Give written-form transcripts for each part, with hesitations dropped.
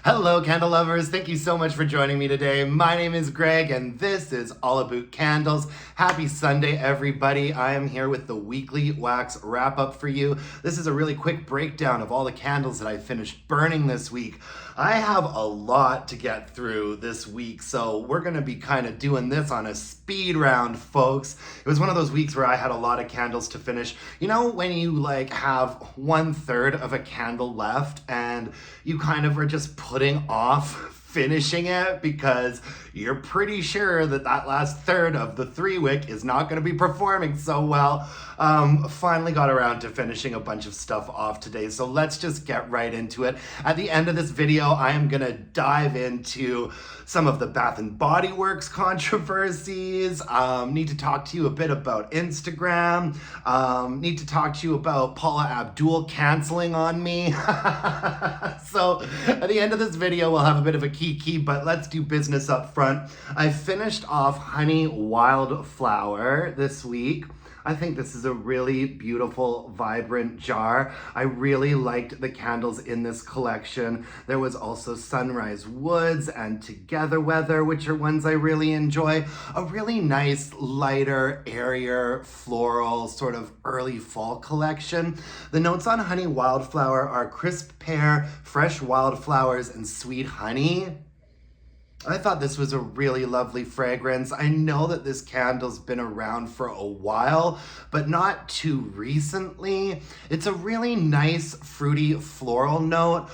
Hello, candle lovers. Thank you so much for joining me today. My name is Greg, and this is All About Candles. Happy Sunday, everybody. I am here with the weekly wax wrap-up for you. This is a really quick breakdown of all the candles that I finished burning this week. I have a lot to get through this week, so we're going to be kind of doing this on a speed round, folks. It was one of those weeks where I had a lot of candles to finish. You know, when you have 1/3 of a candle left and you kind of are just putting off finishing it because you're pretty sure that that last third of the 3-wick is not going to be performing so well. Finally got around to finishing a bunch of stuff off today, so let's just get right into it. At the end of this video, I am going to dive into some of the Bath and Body Works controversies, need to talk to you a bit about Instagram, need to talk to you about Paula Abdul canceling on me. So at the end of this video, we'll have a bit of a key, but let's do business up front. I finished off Honey Wildflower this week. I think this is a really beautiful, vibrant jar. I really liked the candles in this collection. There was also Sunrise Woods and Together Weather, which are ones I really enjoy. A really nice, lighter, airier, floral, sort of early fall collection. The notes on Honey Wildflower are crisp pear, fresh wildflowers, and sweet honey. I thought this was a really lovely fragrance. I know that this candle's been around for a while, but not too recently. It's a really nice, fruity, floral note.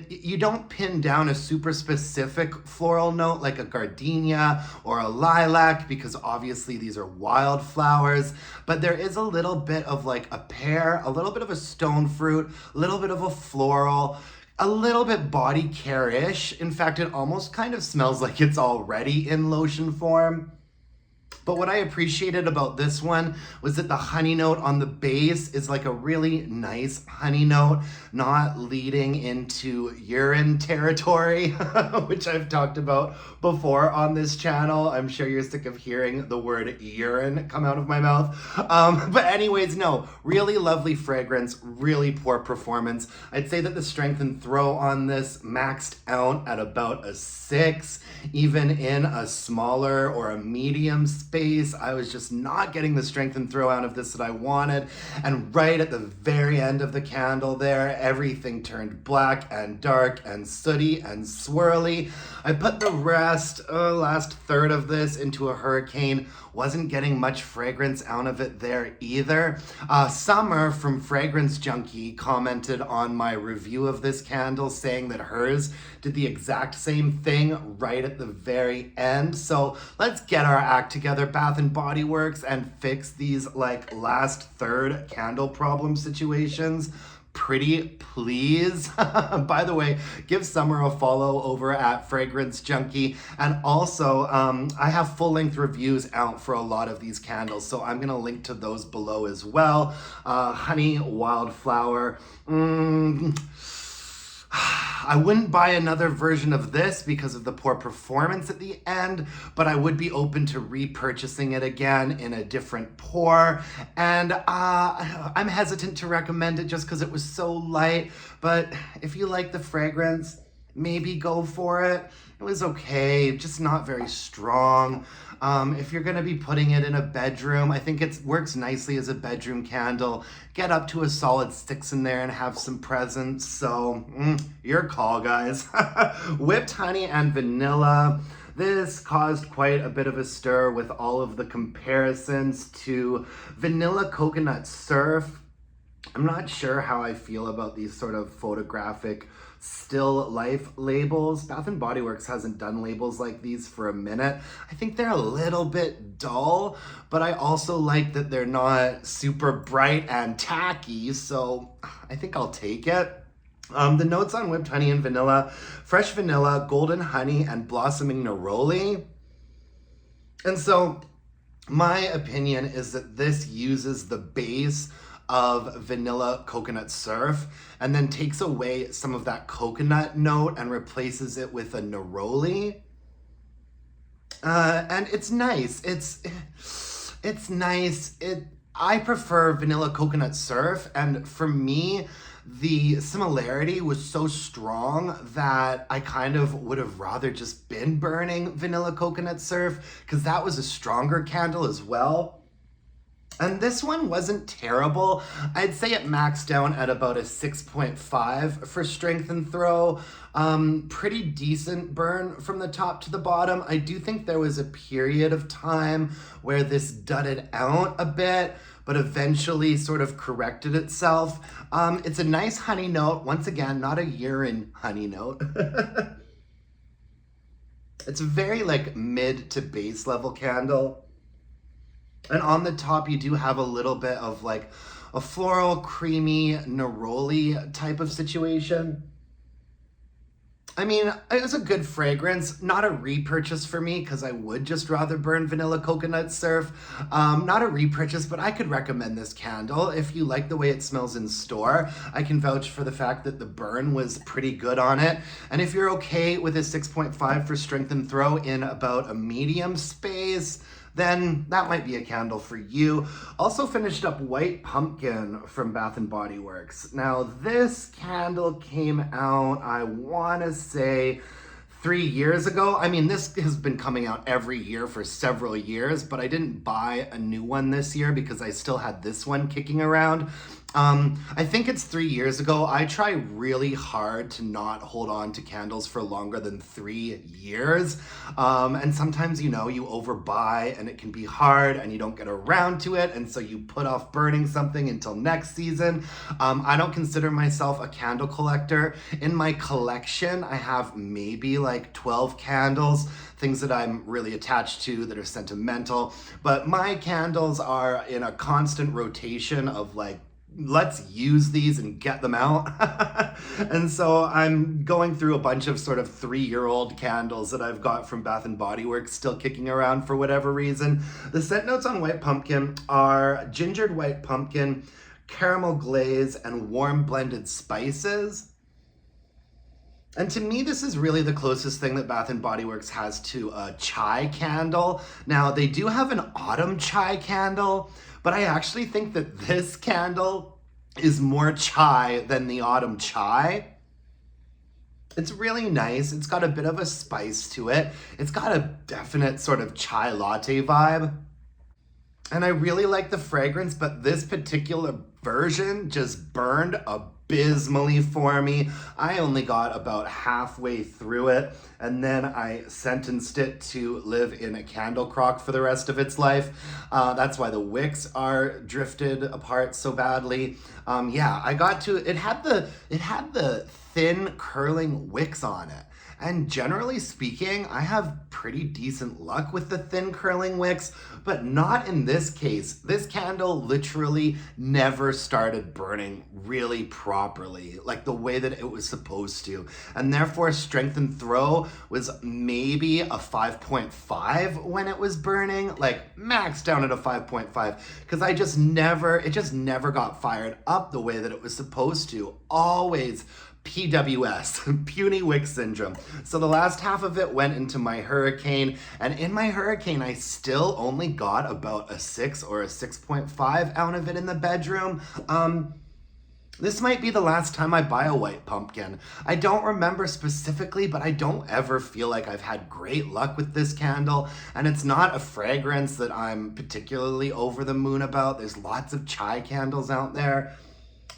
You don't pin down a super specific floral note like a gardenia or a lilac, because obviously these are wildflowers, but there is a little bit of a pear, a little bit of a stone fruit, a little bit of a floral, a little bit body care-ish. In fact, it almost kind of smells like it's already in lotion form. But what I appreciated about this one was that the honey note on the base is a really nice honey note, not leading into urine territory, which I've talked about before on this channel. I'm sure you're sick of hearing the word urine come out of my mouth. But anyways, no, really lovely fragrance, really poor performance. I'd say that the strength and throw on this maxed out at about a 6, even in a smaller or a medium space. I was just not getting the strength and throw out of this that I wanted. And right at the very end of the candle there, everything turned black and dark and sooty and swirly. I put the last third of this into a hurricane. Wasn't getting much fragrance out of it there either. Summer from Fragrance Junkie commented on my review of this candle, saying that hers did the exact same thing right at the very end. So let's get our act together, Bath and Body Works, and fix these last third candle problem situations. Pretty please. By the way, give Summer a follow over at Fragrance Junkie. And also, I have full-length reviews out for a lot of these candles, so I'm going to link to those below as well. Honey Wildflower. I wouldn't buy another version of this because of the poor performance at the end, but I would be open to repurchasing it again in a different pour. And I'm hesitant to recommend it just because it was so light, but if you like the fragrance, maybe go for it. It was okay, just not very strong. If you're gonna be putting it in a bedroom, I think it works nicely as a bedroom candle. Get up to a solid 6 in there and have some presence. So, your call, guys. Whipped honey and vanilla. This caused quite a bit of a stir with all of the comparisons to vanilla coconut surf. I'm not sure how I feel about these sort of photographic still life labels. Bath and Body Works hasn't done labels like these for a minute. I think they're a little bit dull, but I also like that they're not super bright and tacky, so I think I'll take it. The notes on whipped honey and vanilla: fresh vanilla, golden honey, and blossoming neroli. And so my opinion is that this uses the base of vanilla coconut surf and then takes away some of that coconut note and replaces it with a neroli. And it's nice. It's nice. I prefer vanilla coconut surf, and for me, the similarity was so strong that I kind of would have rather just been burning vanilla coconut surf, because that was a stronger candle as well. And this one wasn't terrible. I'd say it maxed down at about a 6.5 for strength and throw. Pretty decent burn from the top to the bottom. I do think there was a period of time where this dudded out a bit, but eventually sort of corrected itself. It's a nice honey note. Once again, not a urine honey note. It's a very like mid to base level candle. And on the top, you do have a little bit of like a floral, creamy, neroli type of situation. I mean, it was a good fragrance, not a repurchase for me because I would just rather burn vanilla coconut surf. Not a repurchase, but I could recommend this candle if you like the way it smells in store. I can vouch for the fact that the burn was pretty good on it. And if you're okay with a 6.5 for strength and throw in about a medium space, then that might be a candle for you. Also finished up White Pumpkin from Bath & Body Works. Now this candle came out, I wanna say 3 years ago. I mean, this has been coming out every year for several years, but I didn't buy a new one this year because I still had this one kicking around. I think it's 3 years ago. I try really hard to not hold on to candles for longer than 3 years. And sometimes, you know, you overbuy and it can be hard and you don't get around to it. And so you put off burning something until next season. I don't consider myself a candle collector. In my collection, I have maybe like 12 candles, things that I'm really attached to that are sentimental. But my candles are in a constant rotation of like, let's use these and get them out. And so I'm going through a bunch of sort of 3-year-old candles that I've got from Bath & Body Works still kicking around for whatever reason. The scent notes on White Pumpkin are gingered white pumpkin, caramel glaze, and warm blended spices. And to me, this is really the closest thing that Bath & Body Works has to a chai candle. Now, they do have an autumn chai candle, but I actually think that this candle is more chai than the autumn chai. It's really nice. It's got a bit of a spice to it. It's got a definite sort of chai latte vibe. And I really like the fragrance, but this particular version just burned abysmally for me. I only got about halfway through it, and then I sentenced it to live in a candle crock for the rest of its life. That's why the wicks are drifted apart so badly. Yeah, I got to, it had the thin curling wicks on it. And generally speaking, I have pretty decent luck with the thin curling wicks, but not in this case. This candle literally never started burning really properly, like the way that it was supposed to. And therefore, strength and throw was maybe a 5.5 when it was burning, like max down at a 5.5, because it just never got fired up the way that it was supposed to. Always PWS, puny wick syndrome. So the last half of it went into my hurricane, and in my hurricane, I still only got about a 6 or a 6.5 out of it in the bedroom. This might be the last time I buy a White Pumpkin. I don't remember specifically, but I don't ever feel like I've had great luck with this candle, and it's not a fragrance that I'm particularly over the moon about. There's lots of chai candles out there.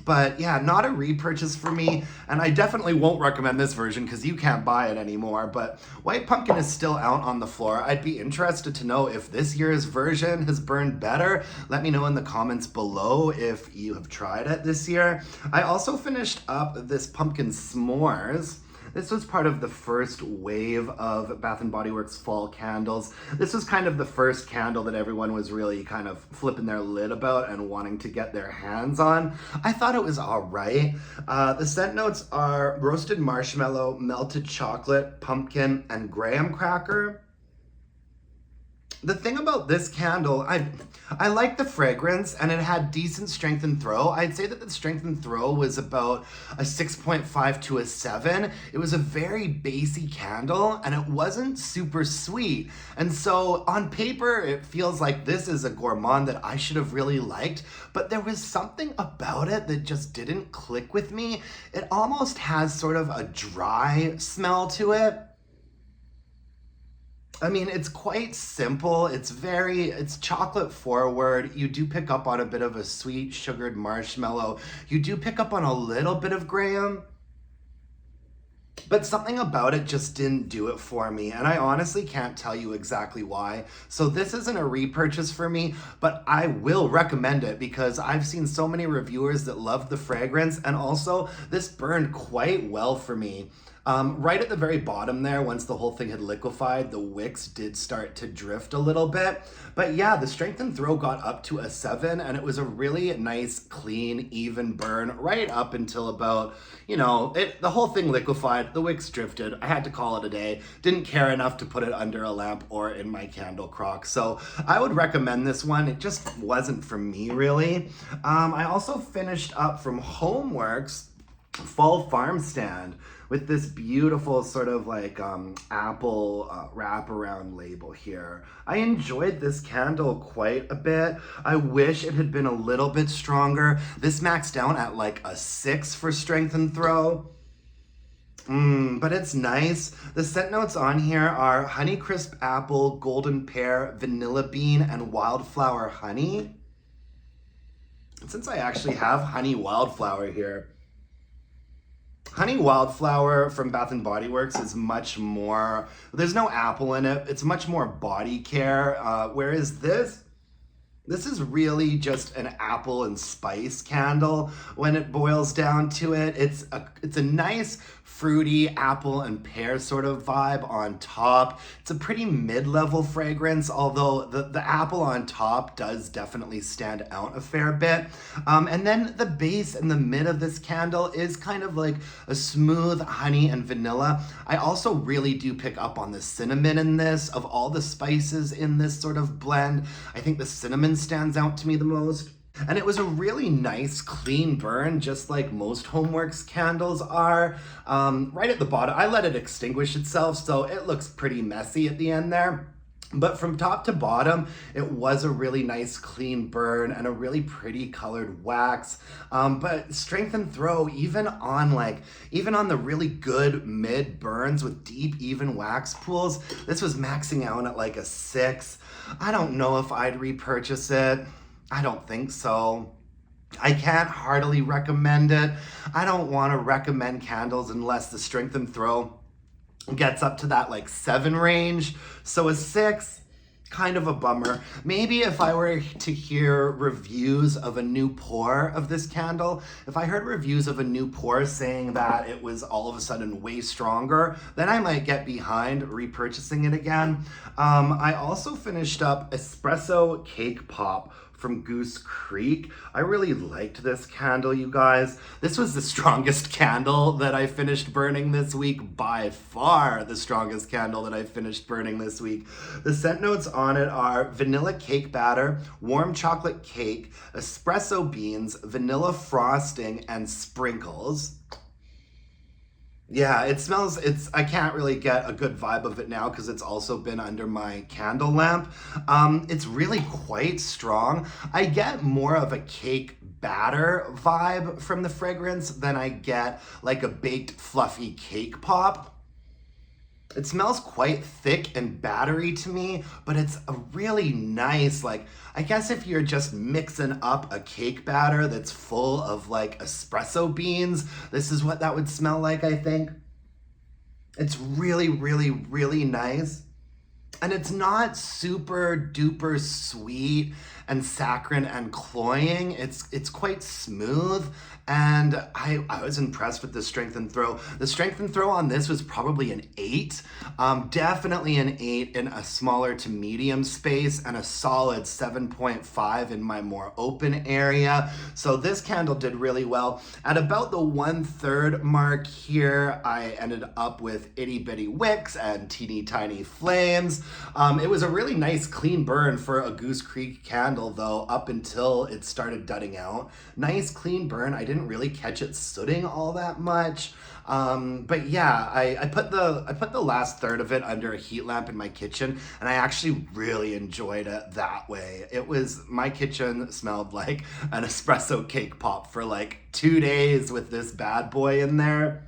But yeah, not a repurchase for me, and I definitely won't recommend this version because you can't buy it anymore. But White Pumpkin is still out on the floor. I'd be interested to know if this year's version has burned better. Let me know in the comments below if you have tried it this year. I also finished up this pumpkin s'mores. This was part of the first wave of Bath & Body Works fall candles. This was kind of the first candle that everyone was really kind of flipping their lid about and wanting to get their hands on. I thought it was all right. The scent notes are roasted marshmallow, melted chocolate, pumpkin, and graham cracker. The thing about this candle, I like the fragrance and it had decent strength and throw. I'd say that the strength and throw was about a 6.5 to a 7. It was a very bassy candle and it wasn't super sweet. And so on paper, it feels like this is a gourmand that I should have really liked, but there was something about it that just didn't click with me. It almost has sort of a dry smell to it. I mean, it's quite simple. It's chocolate forward. You do pick up on a bit of a sweet sugared marshmallow. You do pick up on a little bit of graham, but something about it just didn't do it for me. And I honestly can't tell you exactly why. So this isn't a repurchase for me, but I will recommend it because I've seen so many reviewers that love the fragrance. And also this burned quite well for me. Right at the very bottom there, once the whole thing had liquefied, the wicks did start to drift a little bit. But yeah, the strength and throw got up to a 7, and it was a really nice, clean, even burn right up until about, the whole thing liquefied, the wicks drifted. I had to call it a day. Didn't care enough to put it under a lamp or in my candle crock. So I would recommend this one. It just wasn't for me, really. I also finished up from Homeworx Fall Farmstand with this beautiful sort of like apple wraparound label here. I enjoyed this candle quite a bit. I wish it had been a little bit stronger. This maxed down at like a 6 for strength and throw. But it's nice. The scent notes on here are Honeycrisp Apple, Golden Pear, Vanilla Bean, and Wildflower Honey. Since I actually have Honey Wildflower here, Honey Wildflower from Bath & Body Works is much more, there's no apple in it. It's much more body care, whereas this is really just an apple and spice candle when it boils down to it. It's a nice fruity apple and pear sort of vibe on top. It's a pretty mid-level fragrance, although the apple on top does definitely stand out a fair bit. And then the base and the mid of this candle is kind of like a smooth honey and vanilla. I also really do pick up on the cinnamon in this. Of all the spices in this sort of blend, I think the cinnamon stands out to me the most. And it was a really nice, clean burn, just like most Homeworx candles are. Right at the bottom, I let it extinguish itself, so it looks pretty messy at the end there. But from top to bottom, it was a really nice, clean burn and a really pretty colored wax. But strength and throw, even on the really good mid burns with deep, even wax pools, this was maxing out at like a 6. I don't know if I'd repurchase it. I don't think so. I can't heartily recommend it. I don't want to recommend candles unless the strength and throw gets up to that like 7 range. So a 6, kind of a bummer. Maybe if I were to hear reviews of a new pour of this candle, if I heard reviews of a new pour saying that it was all of a sudden way stronger, then I might get behind repurchasing it again. I also finished up Espresso Cake Pop from Goose Creek. I really liked this candle, you guys. This was the strongest candle that I finished burning this week, by far the strongest candle that I finished burning this week. The scent notes on it are vanilla cake batter, warm chocolate cake, espresso beans, vanilla frosting, and sprinkles. Yeah, it smells, I can't really get a good vibe of it now because it's also been under my candle lamp. It's really quite strong. I get more of a cake batter vibe from the fragrance than I get like a baked fluffy cake pop. It smells quite thick and battery to me, but it's a really nice, I guess if you're just mixing up a cake batter that's full of like espresso beans, this is what that would smell like, I think. It's really, really, really nice. And it's not super duper sweet and saccharine and cloying. It's quite smooth, and I was impressed with the strength and throw. The strength and throw on this was probably an 8. Definitely an 8 in a smaller to medium space, and a solid 7.5 in my more open area. So this candle did really well. At about the 1/3 mark here, I ended up with itty bitty wicks and teeny tiny flames. It was a really nice clean burn for a Goose Creek candle though, up until it started dudding out. Nice clean burn. I didn't really catch it sooting all that much. But yeah, I put the last third of it under a heat lamp in my kitchen, and I actually really enjoyed it that way. My kitchen smelled like an espresso cake pop for like 2 days with this bad boy in there.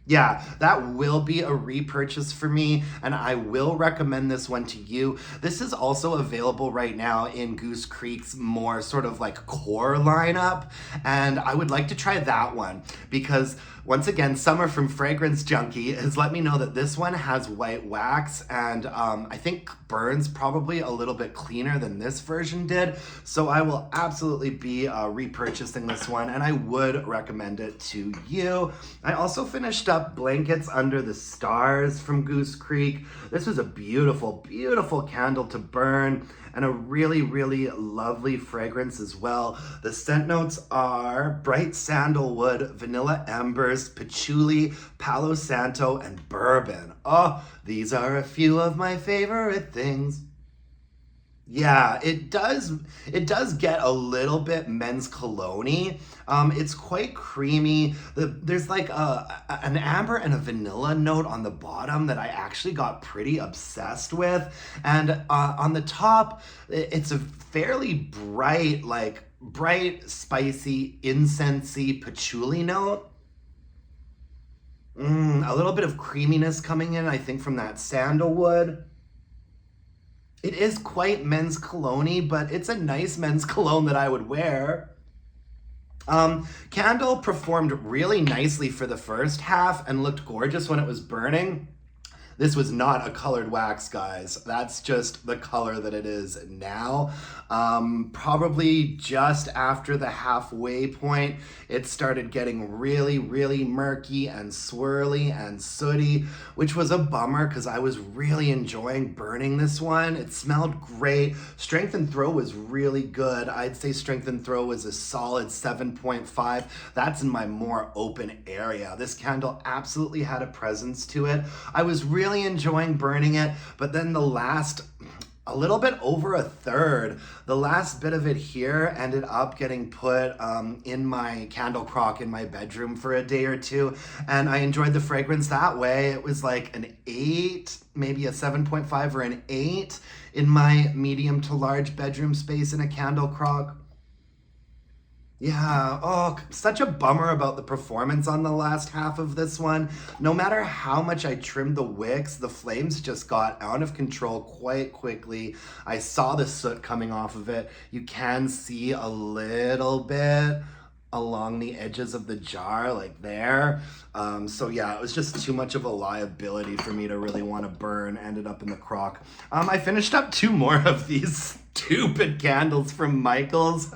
Yeah, that will be a repurchase for me, and I will recommend this one to you. This is also available right now in Goose Creek's more sort of like core lineup, and I would like to try that one because once again, Summer from Fragrance Junkie has let me know that this one has white wax, and I think burns probably a little bit cleaner than this version did. So I will absolutely be repurchasing this one, and I would recommend it to you. I also finished up Blankets Under the Stars from Goose Creek. This was a beautiful, beautiful candle to burn, and a really, really lovely fragrance as well. The scent notes are bright sandalwood, vanilla embers, patchouli, palo santo, and bourbon. Oh, these are a few of my favorite things. Yeah, it does get a little bit men's cologne-y. It's quite creamy. There's like an amber and a vanilla note on the bottom that I actually got pretty obsessed with. And on the top, it's a fairly bright, spicy, incensey patchouli note. A little bit of creaminess coming in, I think, from that sandalwood. It is quite men's cologne-y, but it's a nice men's cologne that I would wear. Candle performed really nicely for the first half and looked gorgeous when it was burning. This was not a colored wax, guys. That's just the color that it is now. Probably just after the halfway point, it started getting really, really murky and swirly and sooty, which was a bummer because I was really enjoying burning this one. It smelled great. Strength and throw was really good. I'd say strength and throw was a solid 7.5. That's in my more open area. This candle absolutely had a presence to it. I was really enjoying burning it, but then a little bit over a third, the last bit of it here ended up getting put in my candle crock in my bedroom for a day or two, and I enjoyed the fragrance that way. It was like an 8, maybe a 7.5 or an 8 in my medium to large bedroom space in a candle crock. Yeah, oh, such a bummer about the performance on the last half of this one. No matter how much I trimmed the wicks, the flames just got out of control quite quickly. I saw the soot coming off of it. You can see a little bit along the edges of the jar, like there. So yeah, it was just too much of a liability for me to really want to burn. Ended up in the crock. I finished up 2 more of these stupid candles from Michael's.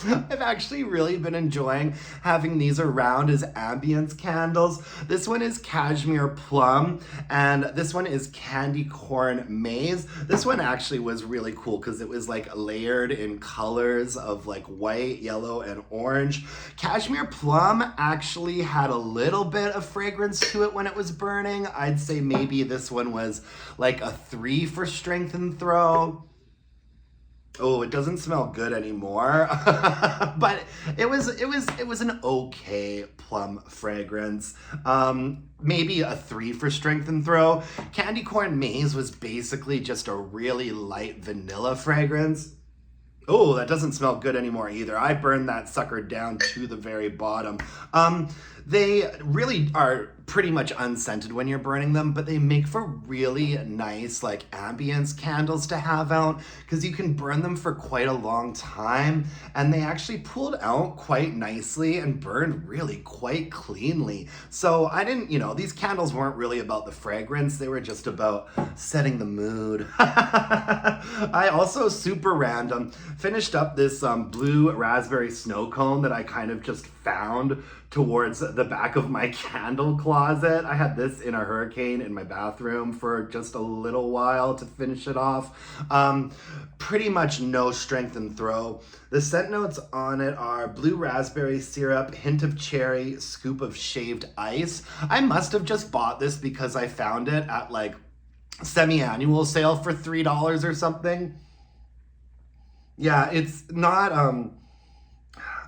I've actually really been enjoying having these around as ambience candles. This one is Cashmere Plum, and this one is Candy Corn Maize. This one actually was really cool because it was like layered in colors of like white, yellow, and orange. Cashmere Plum actually had a little bit of fragrance to it when it was burning. I'd say maybe this one was like a 3 for strength and throw. Oh, it doesn't smell good anymore, but it was an okay plum fragrance. Maybe a 3 for strength and throw. Candy Corn Maize was basically just a really light vanilla fragrance. Oh, that doesn't smell good anymore either. I burned that sucker down to the very bottom. They really are pretty much unscented when you're burning them, but they make for really nice like ambience candles to have out because you can burn them for quite a long time, and they actually pulled out quite nicely and burned really quite cleanly. So I didn't, these candles weren't really about the fragrance, they were just about setting the mood. I also, super random, finished up this blue raspberry snow cone that I kind of just found towards the back of my candle closet. I had this in a hurricane in my bathroom for just a little while to finish it off. Pretty much no strength and throw. The scent notes on it are blue raspberry syrup, hint of cherry, scoop of shaved ice. I must have just bought this because I found it at like semi-annual sale for $3 or something. Yeah, it's not,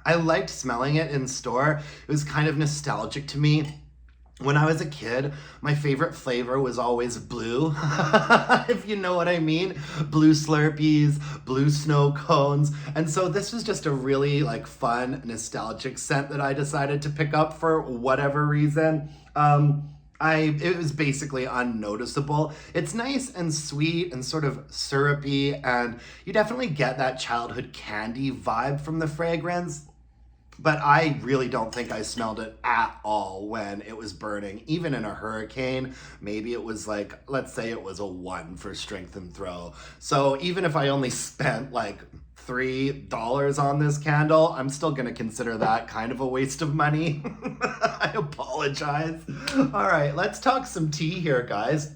I liked smelling it in store. It was kind of nostalgic to me. When I was a kid, my favorite flavor was always blue, if you know what I mean. Blue Slurpees, blue snow cones. And so this was just a really like fun, nostalgic scent that I decided to pick up for whatever reason. It was basically unnoticeable. It's nice and sweet and sort of syrupy, and you definitely get that childhood candy vibe from the fragrance. But I really don't think I smelled it at all when it was burning. Even in a hurricane, maybe it was like, let's say it was a 1 for strength and throw. So even if I only spent like $3 on this candle, I'm still gonna consider that kind of a waste of money. I apologize. All right, let's talk some tea here, guys.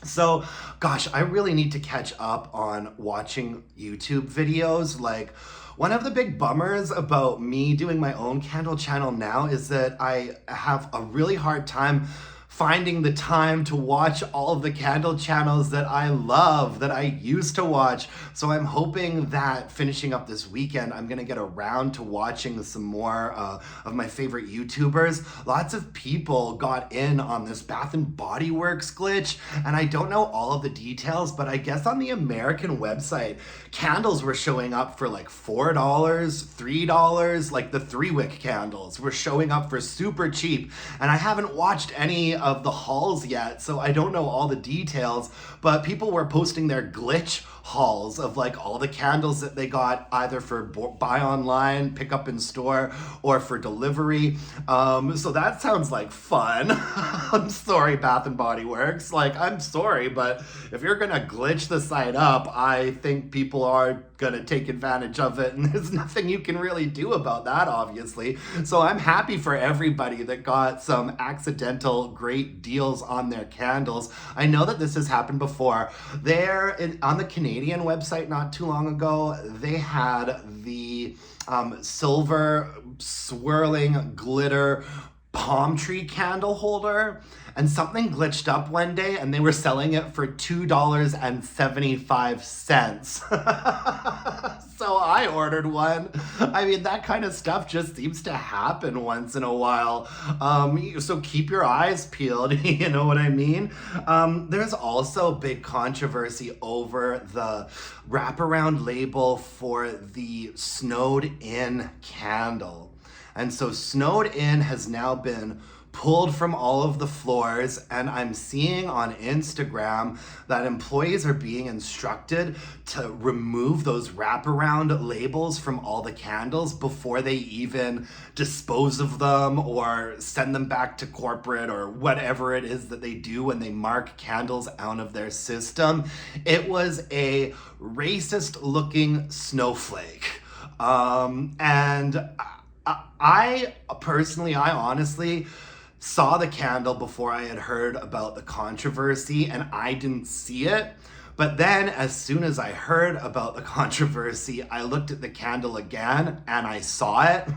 So, gosh, I really need to catch up on watching YouTube videos. Like, one of the big bummers about me doing my own candle channel now is that I have a really hard time finding the time to watch all of the candle channels that I love, that I used to watch. So I'm hoping that finishing up this weekend, I'm gonna get around to watching some more of my favorite YouTubers. Lots of people got in on this Bath and Body Works glitch, and I don't know all of the details, but I guess on the American website, candles were showing up for like $4, $3, like the 3-wick candles were showing up for super cheap. And I haven't watched any of the hauls yet, so I don't know all the details, but people were posting their glitch hauls of like all the candles that they got either for buy online, pick up in store, or for delivery. So that sounds like fun. I'm sorry, Bath and Body Works. Like, I'm sorry, but if you're gonna glitch the site up, I think people are gonna take advantage of it, and there's nothing you can really do about that, obviously. So I'm happy for everybody that got some accidental great deals on their candles. I know that this has happened before. On the Canadian website not too long ago, they had the silver swirling glitter palm tree candle holder, and something glitched up one day and they were selling it for $2.75. So I ordered one. I mean, that kind of stuff just seems to happen once in a while. So keep your eyes peeled, you know what I mean? There's also big controversy over the wraparound label for the Snowed In candle. And so Snowed In has now been pulled from all of the floors, and I'm seeing on Instagram that employees are being instructed to remove those wraparound labels from all the candles before they even dispose of them or send them back to corporate or whatever it is that they do when they mark candles out of their system. It was a racist looking snowflake. And I honestly saw the candle before I had heard about the controversy, and I didn't see it. But then as soon as I heard about the controversy, I looked at the candle again and I saw it.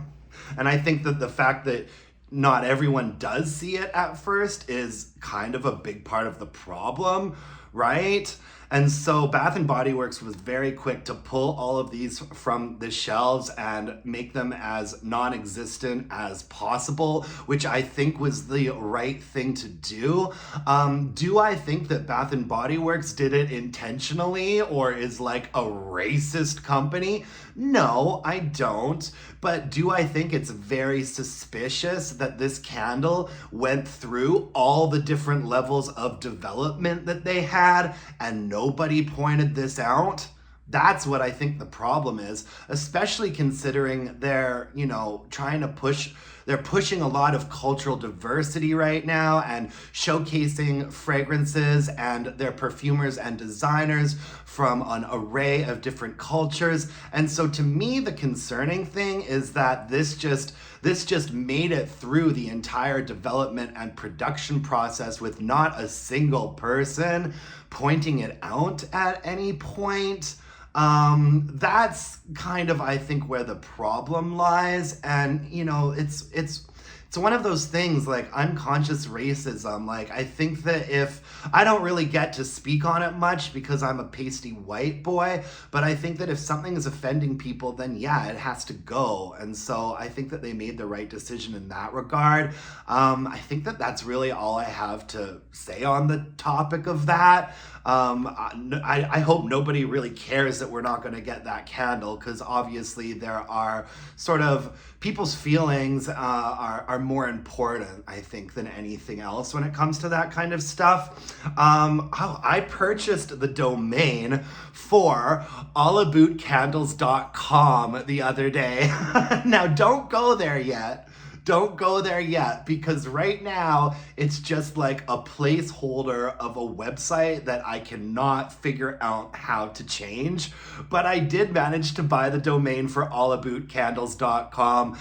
And I think that the fact that not everyone does see it at first is kind of a big part of the problem, right? And so Bath and Body Works was very quick to pull all of these from the shelves and make them as non-existent as possible, which I think was the right thing to do. Do I think that Bath and Body Works did it intentionally or is like a racist company? No, I don't. But do I think it's very suspicious that this candle went through all the different levels of development that they had and nobody pointed this out? That's what I think the problem is, especially considering they're pushing a lot of cultural diversity right now and showcasing fragrances and their perfumers and designers from an array of different cultures. And so to me, the concerning thing is that this just made it through the entire development and production process with not a single person pointing it out at any point. That's kind of, I think, where the problem lies. And, it's it's one of those things like unconscious racism. Like, I think that if I don't really get to speak on it much because I'm a pasty white boy, but I think that if something is offending people, then yeah, it has to go. And so I think that they made the right decision in that regard. I think that that's really all I have to say on the topic of that. I hope nobody really cares that we're not going to get that candle, because obviously there are sort of people's feelings are more important, I think, than anything else when it comes to that kind of stuff. I purchased the domain for allabootcandles.com the other day. Now, don't go there yet. Don't go there yet, because right now it's just like a placeholder of a website that I cannot figure out how to change. But I did manage to buy the domain for allabootcandles.com.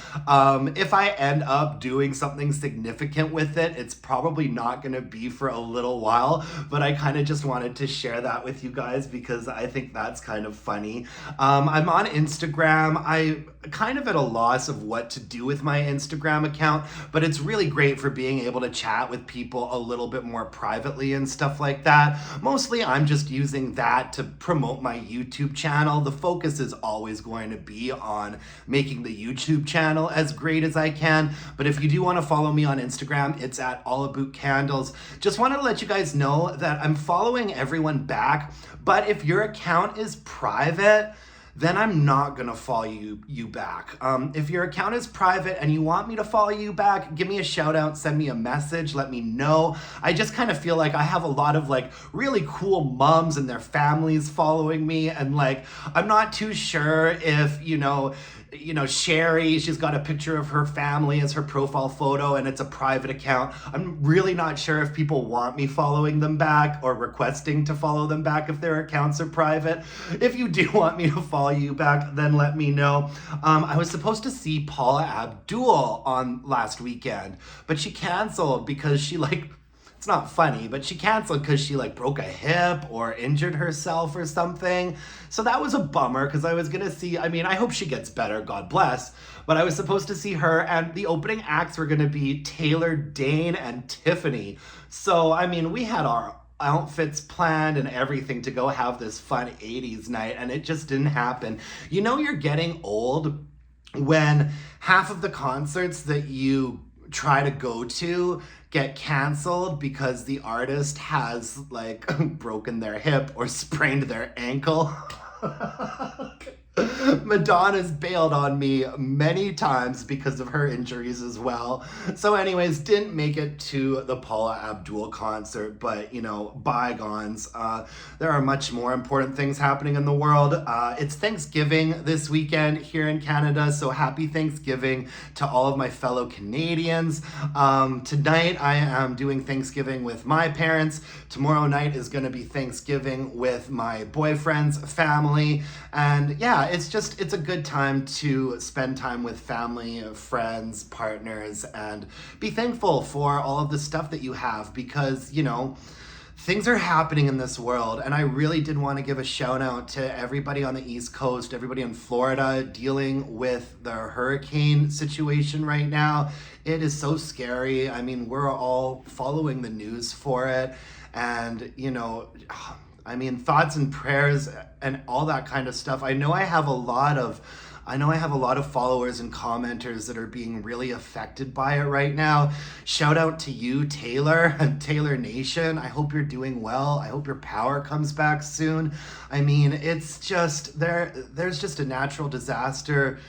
If I end up doing something significant with it, it's probably not going to be for a little while, but I kind of just wanted to share that with you guys because I think that's kind of funny. I'm on Instagram. I kind of at a loss of what to do with my Instagram account, but it's really great for being able to chat with people a little bit more privately and stuff like that. Mostly I'm just using that to promote my YouTube channel. The focus is always going to be on making the YouTube channel as great as I can, but if you do want to follow me on Instagram, it's at allabootcandles. Just wanted to let you guys know that I'm following everyone back, but if your account is private, then I'm not gonna follow you back. If your account is private and you want me to follow you back, give me a shout out, send me a message, let me know. I just kind of feel like I have a lot of like really cool moms and their families following me, and like I'm not too sure if, Sherry, she's got a picture of her family as her profile photo and it's a private account. I'm really not sure if people want me following them back or requesting to follow them back if their accounts are private. If you do want me to follow you back, then let me know. I was supposed to see Paula Abdul on last weekend, but she canceled because it's not funny, but she canceled because she broke a hip or injured herself or something. So that was a bummer, because I was going to see, I hope she gets better, God bless. But I was supposed to see her, and the opening acts were going to be Taylor, Dane, and Tiffany. So, we had our outfits planned and everything to go have this fun 80s night, and it just didn't happen. You're getting old when half of the concerts that you try to go to get canceled because the artist has broken their hip or sprained their ankle. Madonna's bailed on me many times because of her injuries as well. So anyways, didn't make it to the Paula Abdul concert, but bygones. There are much more important things happening in the world. It's Thanksgiving this weekend here in Canada, so happy Thanksgiving to all of my fellow Canadians. Tonight I am doing Thanksgiving with my parents. Tomorrow night is going to be Thanksgiving with my boyfriend's family. And yeah, it's a good time to spend time with family, friends, partners, and be thankful for all of the stuff that you have, because, things are happening in this world. And I really did want to give a shout out to everybody on the East Coast, everybody in Florida dealing with the hurricane situation right now. It is so scary. We're all following the news for it. And, thoughts and prayers and all that kind of stuff. I know I have a lot of followers and commenters that are being really affected by it right now. Shout out to you, Taylor, and Taylor Nation. I hope you're doing well. I hope your power comes back soon. It's just there's just a natural disaster,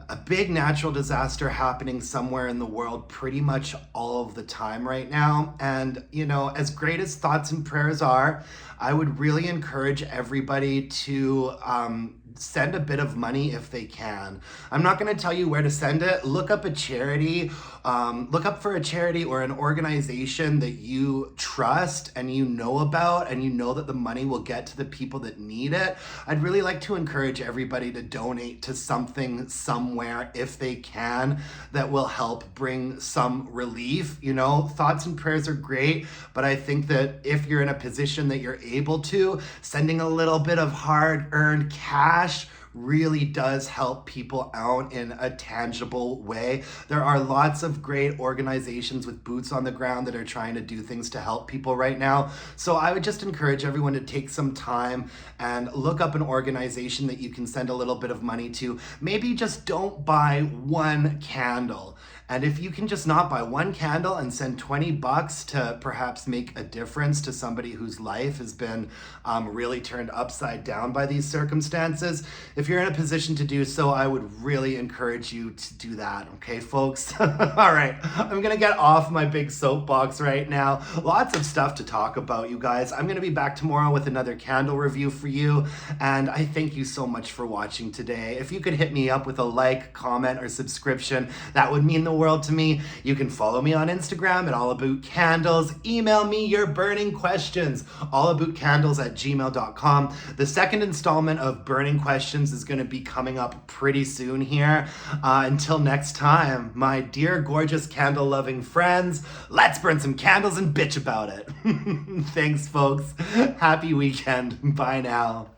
a big natural disaster happening somewhere in the world pretty much all of the time right now. And, as great as thoughts and prayers are, I would really encourage everybody to send a bit of money if they can. I'm not going to tell you where to send it. Look up a charity. Look up for a charity or an organization that you trust and you know about, and you know that the money will get to the people that need it. I'd really like to encourage everybody to donate to something somewhere if they can that will help bring some relief. Thoughts and prayers are great, but I think that if you're in a position that you're able to, sending a little bit of hard-earned cash really does help people out in a tangible way. There are lots of great organizations with boots on the ground that are trying to do things to help people right now. So I would just encourage everyone to take some time and look up an organization that you can send a little bit of money to. Maybe just don't buy one candle. And if you can just not buy one candle and send $20 to perhaps make a difference to somebody whose life has been really turned upside down by these circumstances, if you're in a position to do so, I would really encourage you to do that. Okay, folks? All right, I'm gonna get off my big soapbox right now. Lots of stuff to talk about, you guys. I'm gonna be back tomorrow with another candle review for you. And I thank you so much for watching today. If you could hit me up with a like, comment, or subscription, that would mean the world to me. You can follow me on Instagram at allaboutcandles. Email me your burning questions, allaboutcandles@gmail.com. The second installment of Burning Questions is going to be coming up pretty soon here. Until next time, my dear, gorgeous candle-loving friends, let's burn some candles and bitch about it. Thanks, folks. Happy weekend. Bye now.